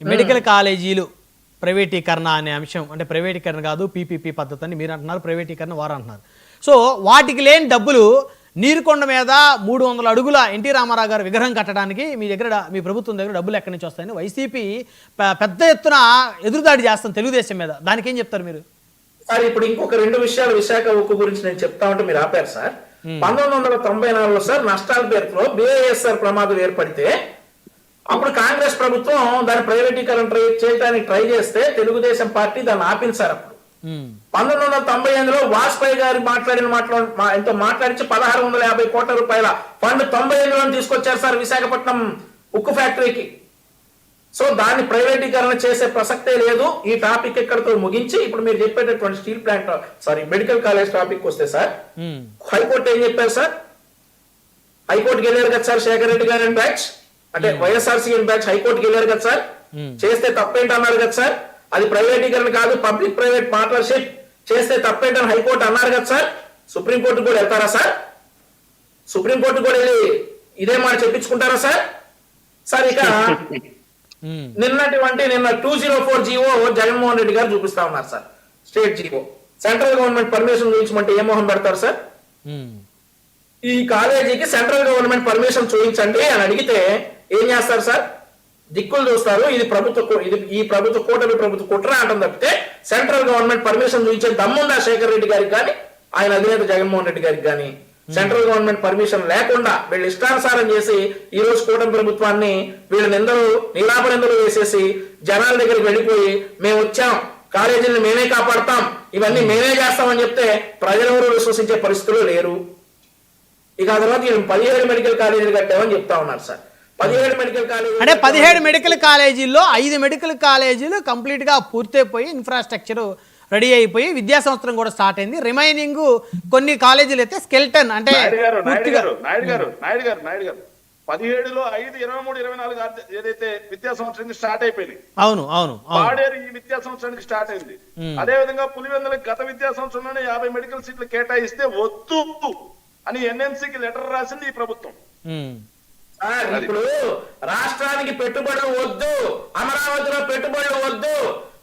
Medical కాలేజీలు ప్రైవేటీకరణ అనే అంశం అంటే ప్రైవేటీకరణ కాదు పీపీపీ పద్ధతి అని మీరు అంటున్నారు, ప్రైవేటీకరణ వారు అంటున్నారు. సో వాటికి లేని డబ్బులు నీరుకొండ మీద 300 అడుగుల ఎన్టీ రామారావు గారు విగ్రహం కట్టడానికి మీ ప్రభుత్వం దగ్గర డబ్బులు ఎక్కడి నుంచి వస్తాయని వైసీపీ పెద్ద ఎత్తున ఎదురుదాడి చేస్తాం తెలుగుదేశం మీద. దానికి ఏం చెప్తారు మీరు? సార్ ఇప్పుడు ఇంకొక 2 విషయాలు విశాఖ ఉక్కు గురించి నేను చెప్తా ఉంటే మీరు ఆపారు సార్. 1994లో సార్ నష్టాల పేరుతో బిఐఎస్ఆర్ ప్రమాదం ఏర్పడితే అప్పుడు కాంగ్రెస్ ప్రభుత్వం దాని ప్రైవేటీకరణ చేయడానికి ట్రై చేస్తే తెలుగుదేశం పార్టీ దాన్ని ఆపింది సార్. అప్పుడు 1998లో వాజ్పేయి గారు మాట్లాడించి 1650 కోట్ల రూపాయల ఫండ్ 98లో తీసుకొచ్చారు సార్ విశాఖపట్నం ఉక్కు ఫ్యాక్టరీకి. సో దాన్ని ప్రైవేటీకరణ చేసే ప్రసక్తే లేదు. ఈ టాపిక్ ఎక్కడితో ముగించి ఇప్పుడు మీరు చెప్పేటటువంటి steel plant medical college topic వస్తే సార్, హైకోర్టు ఏం చెప్పారు సార్? హైకోర్టుకి వెళ్ళారు కదా సార్ శేఖర్ రెడ్డి గారు అండ్ బ్యాచ్, అంటే వైఎస్ఆర్సీ అండ్ బ్యాచ్ హైకోర్టుకి వెళ్ళారు కదా సార్. చేస్తే తప్పేంటి అన్నారు కదా సార్. అది ప్రైవేటీకరణ కాదు, పబ్లిక్ ప్రైవేట్ పార్ట్నర్షిప్ చేస్తే తప్పేంటని హైకోర్టు అన్నారు కదా సార్. సుప్రీంకోర్టు కూడా వెళ్తారా సార్? సుప్రీంకోర్టు కూడా వెళ్ళి ఇదే మాట చెప్పించుకుంటారా సార్? సార్ ఇక నిన్న 204 జీవో జగన్మోహన్ రెడ్డి గారు చూపిస్తా ఉన్నారు sir. State GO central government permission చూపించమంటే ఏ మోహన్ పెడతారు సార్? ఈ కాలేజీకి సెంట్రల్ గవర్నమెంట్ పర్మిషన్ చూపించండి అని అడిగితే ఏం చేస్తారు సార్? దిక్కులు చూస్తారు. ఈ ప్రభుత్వ కూటమి ప్రభుత్వ కుట్ర అంటాం తప్పితే సెంట్రల్ గవర్నమెంట్ పర్మిషన్ చూపించే దమ్ముందా శేఖర్ రెడ్డి గారికి కానీ ఆయన అధినేత జగన్మోహన్ రెడ్డి గారికి కానీ? సెంట్రల్ గవర్నమెంట్ పర్మిషన్ లేకుండా వీళ్ళు ఇష్టానుసారం చేసి ఈ రోజు కూటమి ప్రభుత్వాన్ని వీళ్ళనిందరూ నీలాపనిందరూ వేసేసి జనాల దగ్గరికి వెళ్ళిపోయి మేము వచ్చాం, కాలేజీలను మేమే కాపాడతాం, ఇవన్నీ మేమే చేస్తామని చెప్తే ప్రజలెవరూ విశ్వసించే పరిస్థితులు లేరు. ఇక ఆ తర్వాత 17 మెడికల్ కాలేజీలు కట్టామని చెప్తా ఉన్నారు సార్. 17 మెడికల్ కాలేజీ అంటే 17 మెడికల్ కాలేజీల్లో 5 మెడికల్ కాలేజీలు కంప్లీట్ గా పూర్తయిపోయి ఇన్ఫ్రాస్ట్రక్చర్ రెడీ అయిపోయి విద్యా సంవత్సరం కూడా స్టార్ట్ అయింది. రిమైనింగ్ కొన్ని కాలేజీలు అయితే స్కెల్టన్ అంటే నాయుడు గారు 17లో 5, 23, 24 ఏదైతే విద్యా సంవత్సరానికి స్టార్ట్ అయిపోయింది. అవును పాడేరు ఈ విద్యా సంవత్సరానికి స్టార్ట్ అయింది. అదే విధంగా పులివెందులకు గత విద్యా సంవత్సరంలోనే 50 మెడికల్ సీట్లు కేటాయిస్తే వద్దు అని ఎన్ఎంసీకి లెటర్ రాసింది ఈ ప్రభుత్వం. ఇప్పుడు రాష్ట్రానికి పెట్టుబడులు వద్దు, అమరావతిలో పెట్టుబడులు వద్దు,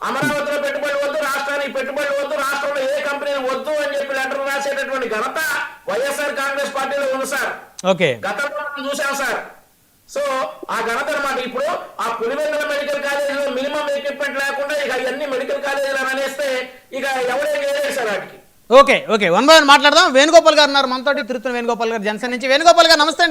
అమరావతిలో పెట్టుబడులు వద్దు, రాష్ట్రానికి పెట్టుబడులు వద్దు, రాష్ట్రంలో ఏ కంపెనీలు వద్దు అని చెప్పి లెటర్ రాసేటటువంటి ఘనత వైఎస్ఆర్ కాంగ్రెస్ పార్టీలో ఉంది సార్. గతంలో చూసాం సార్. సో ఆ ఘనత అన్నమాట. ఇప్పుడు ఆ పులివెందుల మెడికల్ కాలేజీలో మినిమం ఎక్విప్మెంట్ లేకుండా ఇక అన్ని మెడికల్ కాలేజీలు అనేస్తే ఇక ఎవరేం చేయలేదు సార్ వాటికి. ఓకే 1 by 1 మాట్లాడదాం. వేణుగోపాల్ గారు ఉన్నారు మనతోటి, తిరుత్తూరు వేణుగోపాల్ గారు జనసేన నుంచి. వేణుగోపాల్ గారు నమస్తే అండి.